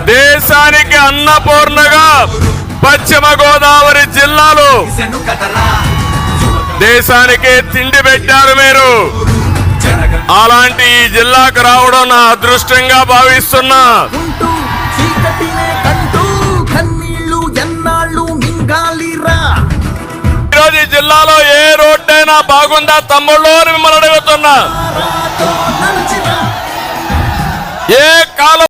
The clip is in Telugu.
దేశానికి అన్నపూర్ణగా పశ్చిమ గోదావరి జిల్లాలో దేశానికి తిండి పెట్టారు మీరు. అలాంటి ఈ జిల్లాకు రావడం నా అదృష్టంగా భావిస్తున్నా. ఈరోజు ఈ జిల్లాలో ఏ రోడ్డైనా బాగుందా తమ్ముళ్ళు అని మిమ్మల్ని అడుగుతున్నా. ఏ కాలం